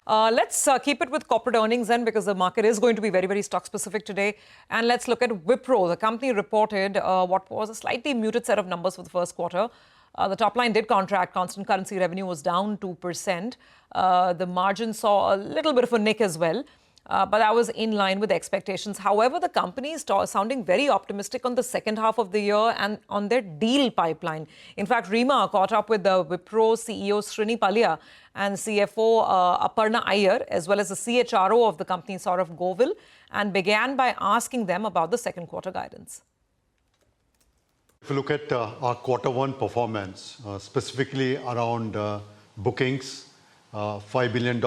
Let's keep it with corporate earnings then, because the market is going to be very, very stock specific today. And let's look at Wipro. The company reported what was a slightly muted set of numbers for the first quarter. The top line did contract. Constant currency revenue was down 2%. The margin saw a little bit of a nick as well. But that was in line with expectations. However, the company is sounding very optimistic on the second half of the year and on their deal pipeline. In fact, Reema caught up with the Wipro CEO Srini Pallia and CFO Aparna Iyer, as well as the CHRO of the company, Saurav Govil, and began by asking them about the second quarter guidance. If you look at our quarter one performance, specifically around bookings, $5 billion,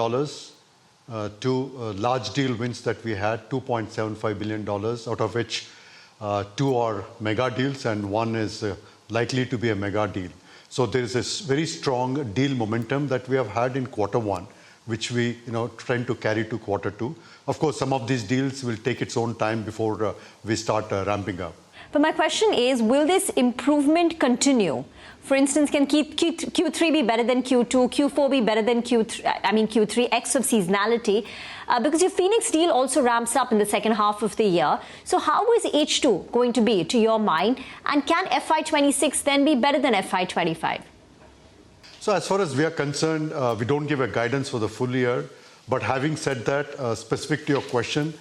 two large deal wins that we had, $2.75 billion, out of which two are mega deals and one is likely to be a mega deal. So there is a very strong deal momentum that we have had in quarter one, which we trying to carry to quarter two. Of course, some of these deals will take its own time before we start ramping up. But my question is, will this improvement continue? For instance, can Q3 be better than Q2, Q4 be better than Q3, X of seasonality? Because your Phoenix deal also ramps up in the second half of the year. So how is H2 going to be, to your mind? And can FY26 then be better than FY25? So as far as we are concerned, we don't give a guidance for the full year. But having said that, specific to your question,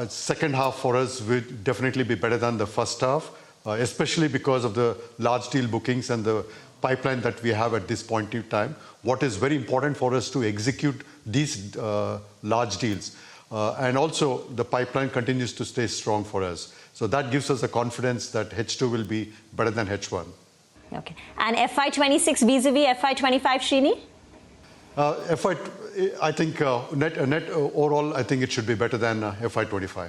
second half for us will definitely be better than the first half, especially because of the large deal bookings and the pipeline that we have at this point in time. What is very important for us to execute these large deals. And also, the pipeline continues to stay strong for us. So that gives us the confidence that H2 will be better than H1. Okay. And FY26 vis-a-vis FY25, Srini? I think net overall, I think it should be better than FY25.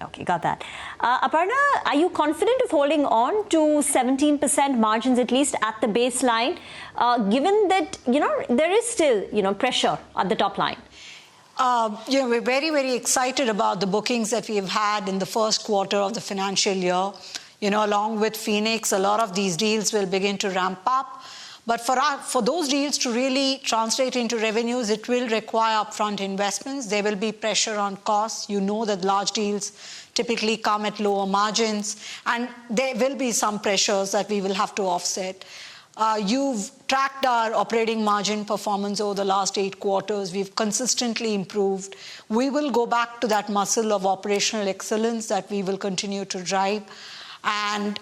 Okay, got that. Aparna, are you confident of holding on to 17% margins at least at the baseline, given that there is still pressure at the top line? We're very, very excited about the bookings that we've had in the first quarter of the financial year. Along with Phoenix, a lot of these deals will begin to ramp up. But for those deals to really translate into revenues, it will require upfront investments. There will be pressure on costs. That large deals typically come at lower margins. And there will be some pressures that we will have to offset. You've tracked our operating margin performance over the last 8 quarters. We've consistently improved. We will go back to that muscle of operational excellence that we will continue to drive. And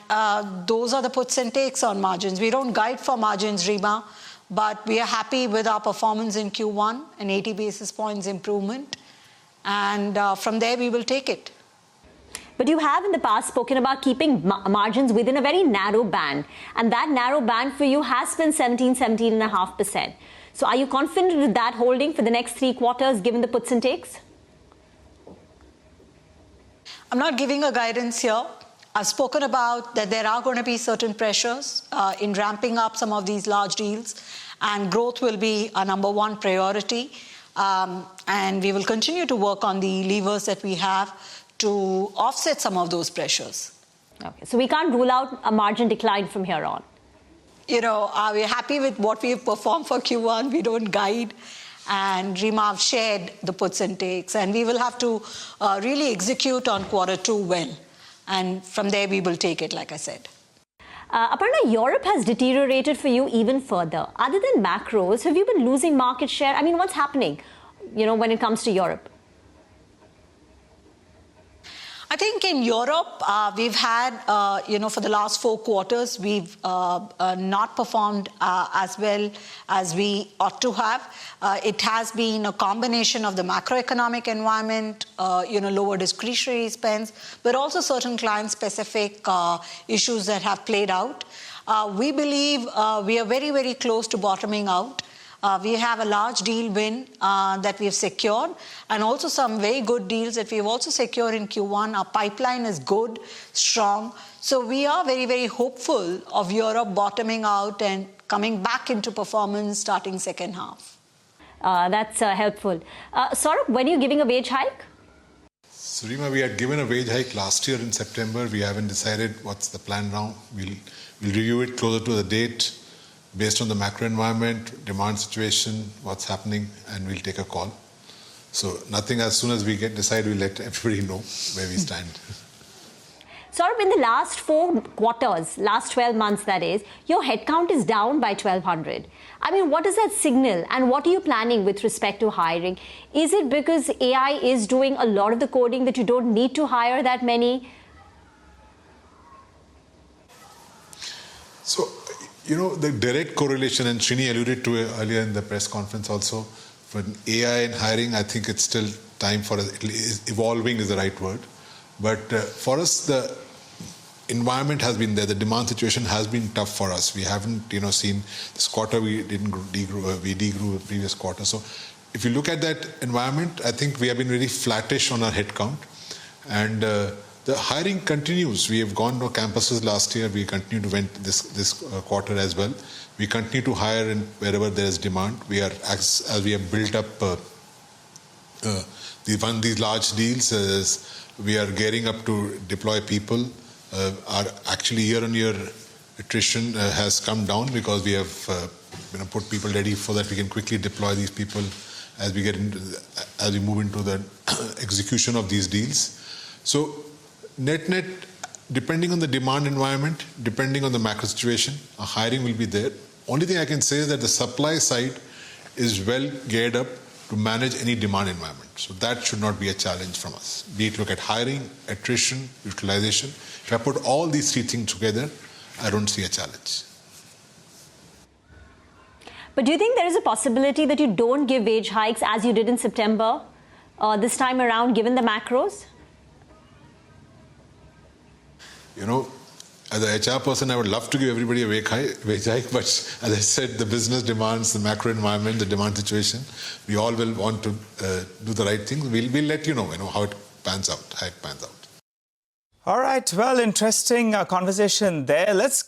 those are the puts and takes on margins. We don't guide for margins, Reema, but we are happy with our performance in Q1, an 80 basis points improvement. And from there, we will take it. But you have in the past spoken about keeping margins within a very narrow band. And that narrow band for you has been 17.5%. So are you confident with that holding for the next 3 quarters, given the puts and takes? I'm not giving a guidance here. I've spoken about that there are going to be certain pressures in ramping up some of these large deals, and growth will be our number one priority. And we will continue to work on the levers that we have to offset some of those pressures. Okay, so we can't rule out a margin decline from here on. We're happy with what we've performed for Q1. We don't guide. And Reema have shared the puts and takes. And we will have to really execute on quarter 2 well. And from there, we will take it, like I said. Aparna, Europe has deteriorated for you even further. Other than macros, have you been losing market share? I mean, what's happening, when it comes to Europe? I think in Europe, we've had, for the last 4 quarters, we've not performed as well as we ought to have. It has been a combination of the macroeconomic environment, lower discretionary spends, but also certain client-specific issues that have played out. We believe we are very, very close to bottoming out. We have a large deal win that we have secured, and also some very good deals that we have also secured in Q1. Our pipeline is good, strong. So we are very, very hopeful of Europe bottoming out and coming back into performance starting second half. That's helpful. Saurabh, when are you giving a wage hike? So, Reema, we had given a wage hike last year in September. We haven't decided what's the plan now. We'll review it closer to the date. based on the macro environment, demand situation, what's happening, and we'll take a call. So nothing, as soon as we decide, we'll let everybody know where we stand. Saurabh, in the last 4 quarters, last 12 months that is, your headcount is down by 1,200. I mean, what does that signal and what are you planning with respect to hiring? Is it because AI is doing a lot of the coding that you don't need to hire that many? So, the direct correlation, and Srini alluded to it earlier in the press conference also, for AI and hiring, I think it's still time for us. Evolving is the right word. But for us, the environment has been there. The demand situation has been tough for us. We haven't, seen this quarter. We degrew the previous quarter. So, if you look at that environment, I think we have been really flattish on our headcount, and the hiring continues. We have gone to campuses last year. We continue to went this quarter as well. We continue to hire wherever there is demand. We are as we have built up these large deals. We are gearing up to deploy people. Our actually year-on-year attrition has come down because we have put people ready so that we can quickly deploy these people as we move into the execution of these deals. So net, depending on the demand environment, depending on the macro situation, our hiring will be there. Only thing I can say is that the supply side is well geared up to manage any demand environment. So that should not be a challenge from us. Be it look at hiring, attrition, utilization. If I put all these 3 things together, I don't see a challenge. But do you think there is a possibility that you don't give wage hikes as you did in September this time around, given the macros? As a HR person, I would love to give everybody a wage hike, but as I said, the business demands, the macro environment, the demand situation, we all will want to do the right thing. We'll let you know, how it pans out, All right, well, interesting conversation there. Let's go.